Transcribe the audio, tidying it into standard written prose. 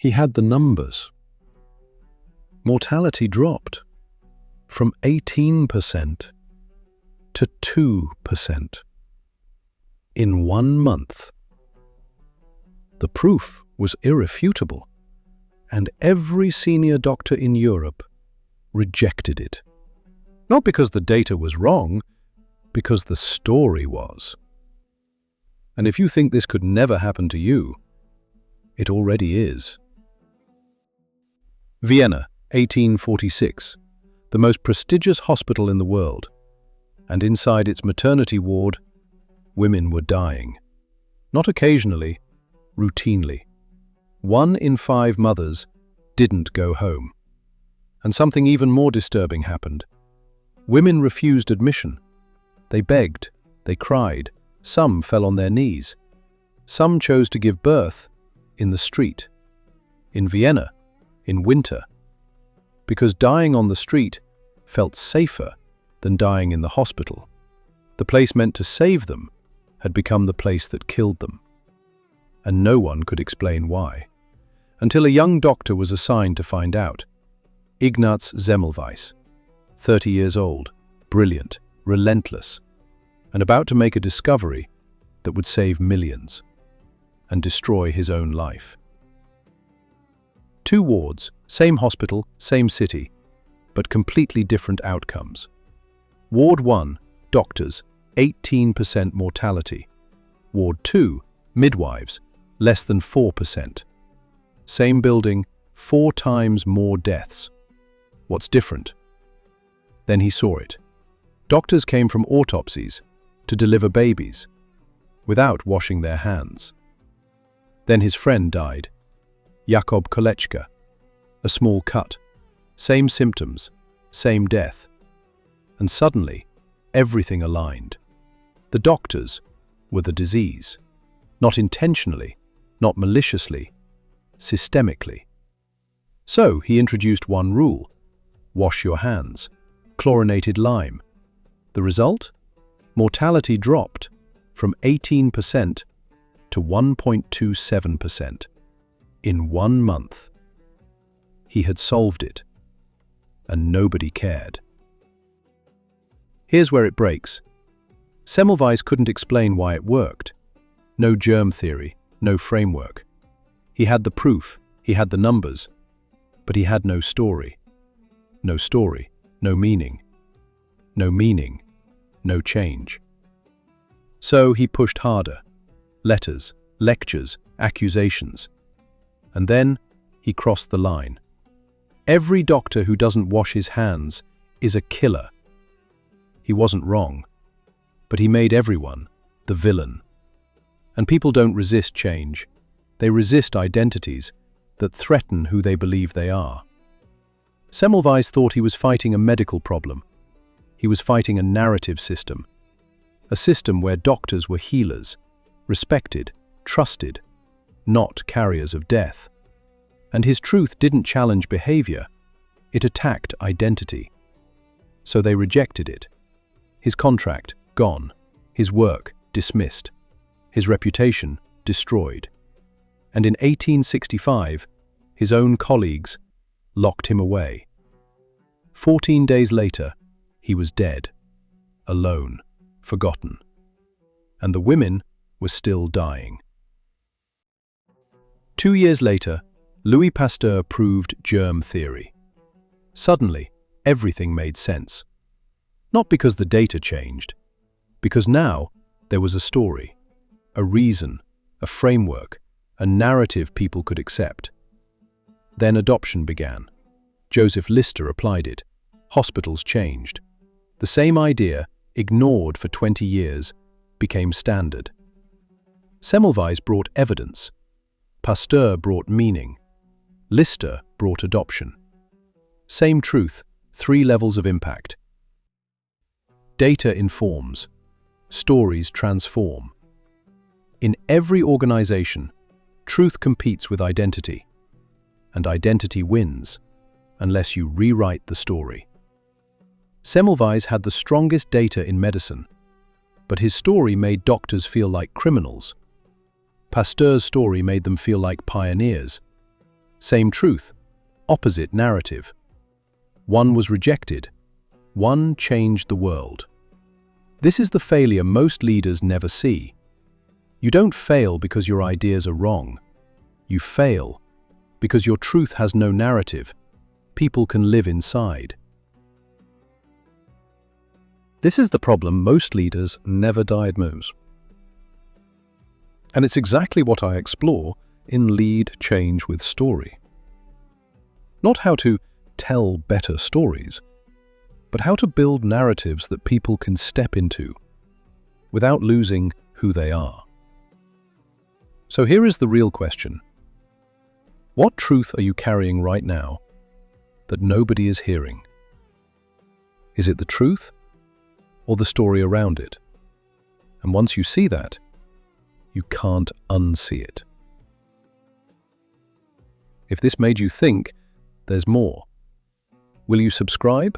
He had the numbers. Mortality dropped from 18% to 2% in 1 month. The proof was irrefutable, and every senior doctor in Europe rejected it. Not because the data was wrong, because the story was. And if you think this could never happen to you, it already is. Vienna, 1846, the most prestigious hospital in the world, and inside its maternity ward, women were dying. Not occasionally, routinely. 1 in 5 mothers didn't go home. And something even more disturbing happened. Women refused admission. They begged, they cried, some fell on their knees. Some chose to give birth in the street, in Vienna, in winter, because dying on the street felt safer than dying in the hospital. The place meant to save them had become the place that killed them. And no one could explain why, until a young doctor was assigned to find out. Ignaz Semmelweis, 30 years old, brilliant, relentless, and about to make a discovery that would save millions and destroy his own life. 2 wards, same hospital, same city, but completely different outcomes. Ward 1, doctors, 18% mortality. Ward 2, midwives, less than 4%. Same building, 4 times more deaths. What's different? Then he saw it. Doctors came from autopsies to deliver babies without washing their hands. Then his friend died, Jakob Kolechka, a small cut, same symptoms, same death. And suddenly, everything aligned. The doctors were the disease, not intentionally, not maliciously, systemically. So he introduced one rule: wash your hands, chlorinated lime. The result? Mortality dropped from 18% to 1.27% in 1 month. He had solved it, and nobody cared. Here's where it breaks. Semmelweis couldn't explain why it worked. No germ theory, no framework. He had the proof, he had the numbers, but he had no story. No story, no meaning. No meaning, no change. So he pushed harder. Letters, lectures, accusations. And then he crossed the line. Every doctor who doesn't wash his hands is a killer. He wasn't wrong, but he made everyone the villain. And people don't resist change. They resist identities that threaten who they believe they are. Semmelweis thought he was fighting a medical problem. He was fighting a narrative system. A system where doctors were healers, respected, trusted, not carriers of death. And his truth didn't challenge behavior, it attacked identity. So they rejected it. His contract, gone. His work, dismissed. His reputation, destroyed. And in 1865, his own colleagues locked him away. 14 days later, he was dead, alone, forgotten. And the women were still dying. 2 years later, Louis Pasteur proved germ theory. Suddenly, everything made sense. Not because the data changed, because now there was a story, a reason, a framework, a narrative people could accept. Then adoption began. Joseph Lister applied it. Hospitals changed. The same idea, ignored for 20 years, became standard. Semmelweis brought evidence. Pasteur brought meaning. Lister brought adoption. Same truth, 3 levels of impact. Data informs. Stories transform. In every organization, truth competes with identity. And identity wins, unless you rewrite the story. Semmelweis had the strongest data in medicine, but his story made doctors feel like criminals. Pasteur's story made them feel like pioneers. Same truth, opposite narrative. One was rejected. One changed the world. This is the failure most leaders never see. You don't fail because your ideas are wrong. You fail because your truth has no narrative. People can live inside. This is the problem most leaders never diagnose. And it's exactly what I explore in Lead Change with Story. Not how to tell better stories, but how to build narratives that people can step into without losing who they are. So here is the real question. What truth are you carrying right now that nobody is hearing? Is it the truth or the story around it? And once you see that, you can't unsee it. If this made you think, there's more. Will you subscribe?